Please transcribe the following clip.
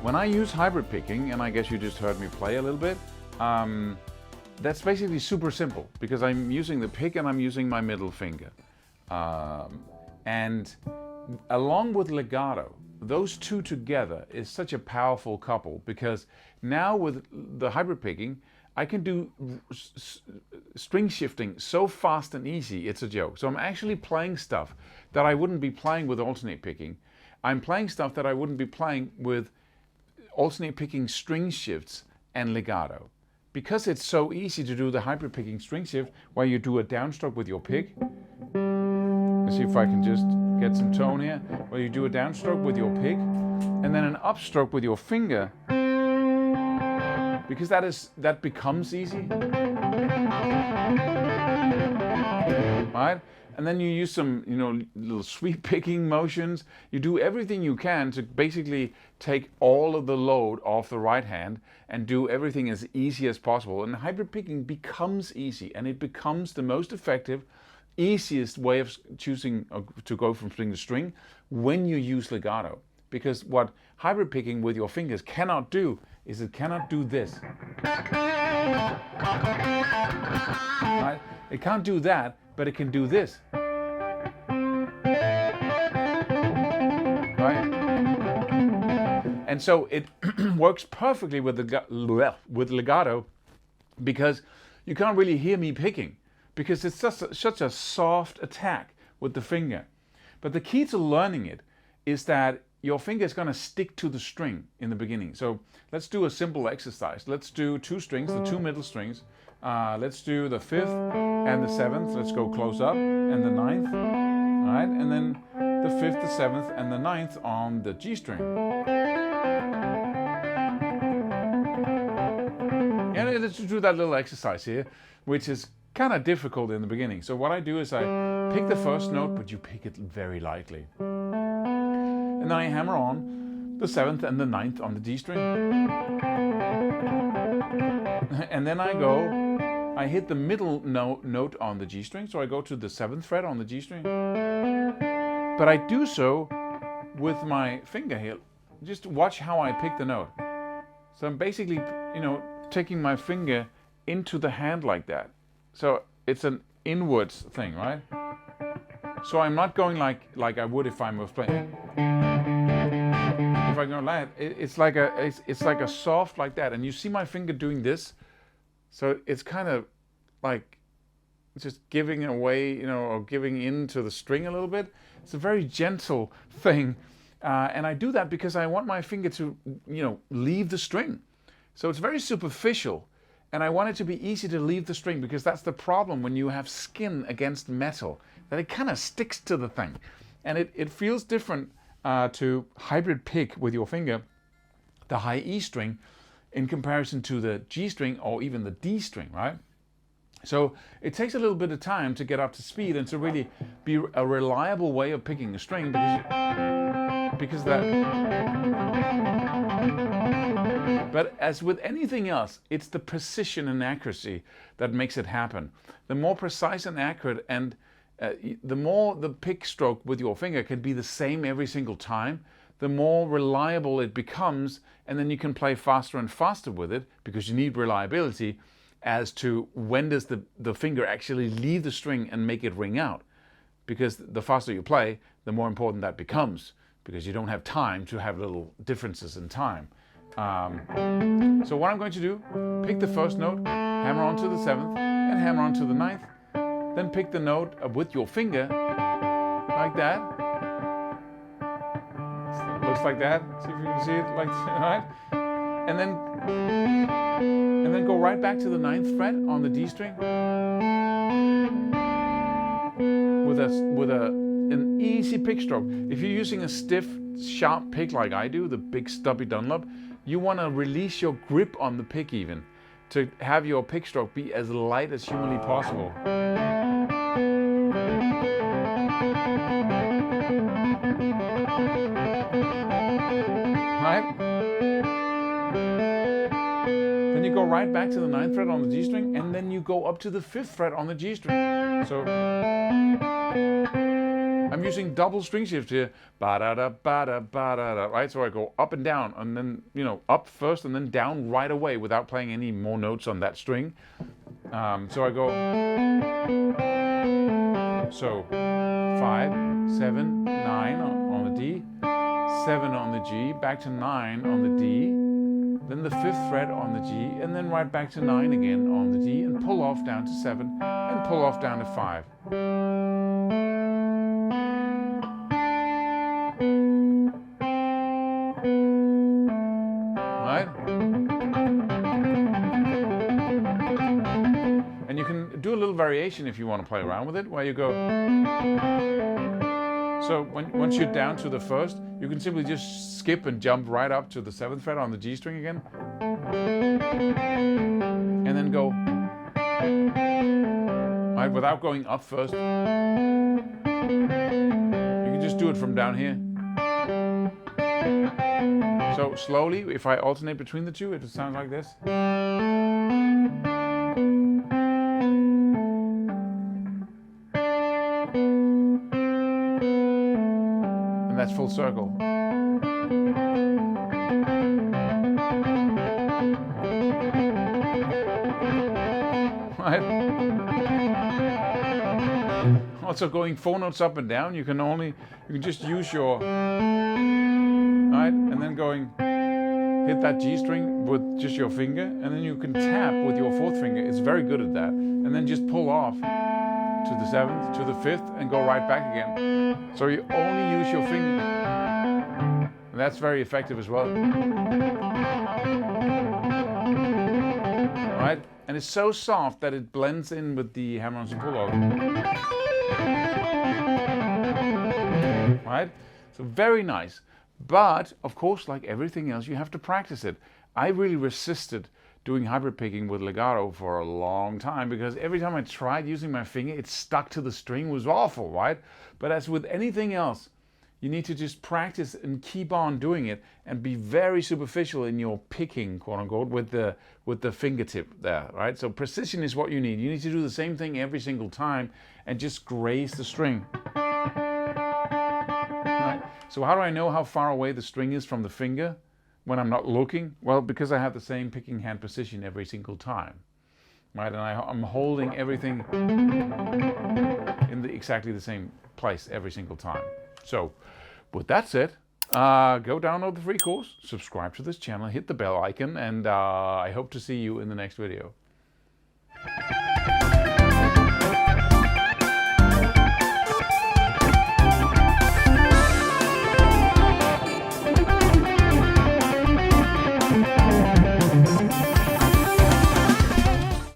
When I use hybrid picking, and I guess you just heard me play a little bit, that's basically super simple because I'm using the pick and I'm using my middle finger. And along with legato, those two together is such a powerful couple because now with the hybrid picking, I can do string shifting so fast and easy, it's a joke. So I'm actually playing stuff that I wouldn't be playing with alternate picking. I'm playing stuff that I wouldn't be playing with alternate picking string shifts and legato. Because it's so easy to do the hybrid picking string shift where you do a downstroke with your pick. Let's see if I can just get some tone here. Where you do a downstroke with your pick and then an upstroke with your finger. Because that becomes easy. Right? And then you use some, little sweep picking motions. You do everything you can to basically take all of the load off the right hand and do everything as easy as possible. And hybrid picking becomes easy, and it becomes the most effective, easiest way of choosing to go from string to string when you use legato. Because what hybrid picking with your fingers cannot do is it cannot do this. Right? It can't do that, but it can do this. Right? And so it works perfectly with legato because you can't really hear me picking because it's such a soft attack with the finger. But the key to learning it is that your finger is going to stick to the string in the beginning. So let's do a simple exercise. Let's do two strings, the two middle strings. Let's do the 5th and the 7th. Let's go close up, and the 9th. All right, and then the 5th, the 7th, and the 9th on the G string. And let's do that little exercise here, which is kind of difficult in the beginning. So what I do is I pick the first note, but you pick it very lightly. And then I hammer on the 7th and the 9th on the D string. And then I hit the middle note on the G string, so I go to the 7th fret on the G string. But I do so with my finger here. Just watch how I pick the note. So I'm basically, taking my finger into the hand like that. So it's an inwards thing, right? So I'm not going like I would if I was playing. If I go like it's like a soft like that, and you see my finger doing this. So it's kind of like just giving away, or giving into the string a little bit. It's a very gentle thing, and I do that because I want my finger to, leave the string. So it's very superficial, and I want it to be easy to leave the string because that's the problem when you have skin against metal, that it kind of sticks to the thing. And it feels different to hybrid pick with your finger, the high E string, in comparison to the G string or even the D string, right? So it takes a little bit of time to get up to speed and to really be a reliable way of picking a string because that. But as with anything else, it's the precision and accuracy that makes it happen. The more precise and accurate and the more the pick stroke with your finger can be the same every single time, the more reliable it becomes, and then you can play faster and faster with it because you need reliability as to when does the finger actually leave the string and make it ring out. Because the faster you play, the more important that becomes because you don't have time to have little differences in time. So what I'm going to do, pick the first note, hammer onto the 7th, and hammer onto the 9th. Then pick the note with your finger, like that. Looks like that. See if you can see it, like right. And then go right back to the 9th fret on the D string with an easy pick stroke. If you're using a stiff, sharp pick like I do, the big stubby Dunlop, you want to release your grip on the pick even to have your pick stroke be as light as humanly possible. Right? Then you go right back to the 9th fret on the G string, and then you go up to the 5th fret on the G string. So I'm using double string shift here. Ba-da-da, ba-da, ba-da-da, right? So I go up and down, and then, up first and then down right away without playing any more notes on that string. So I go, so 5, 7, 9 on the D, 7 on the G, back to 9 on the D, then the 5th fret on the G, and then right back to 9 again on the D, and pull off down to 7, and pull off down to 5. Right? And you can do a little variation if you want to play around with it, where you go. So once you're down to the 1st, you can simply just skip and jump right up to the 7th fret on the G string again. And then go, right, without going up first. You can just do it from down here. So slowly, if I alternate between the two, it sounds like this. And that's full circle. Right? Also going 4 notes up and down, you can just use your, right, and then going, hit that G string with just your finger, and then you can tap with your 4th finger. It's very good at that. And then just pull off to the 7th, to the 5th, and go right back again. So you only use your finger. And that's very effective as well. Right? And it's so soft that it blends in with the hammer-ons and pull-off. Right? So very nice. But, of course, like everything else, you have to practice it. I really resisted doing hybrid picking with legato for a long time, because every time I tried using my finger, it stuck to the string. It was awful, right? But as with anything else, you need to just practice and keep on doing it, and be very superficial in your picking, quote unquote, with the fingertip there, right? So precision is what you need. You need to do the same thing every single time and just graze the string. Right? So how do I know how far away the string is from the finger when I'm not looking? Well, because I have the same picking hand position every single time, right? And I'm holding everything in exactly the same place every single time. So with that said, go download the free course, subscribe to this channel, hit the bell icon, and I hope to see you in the next video.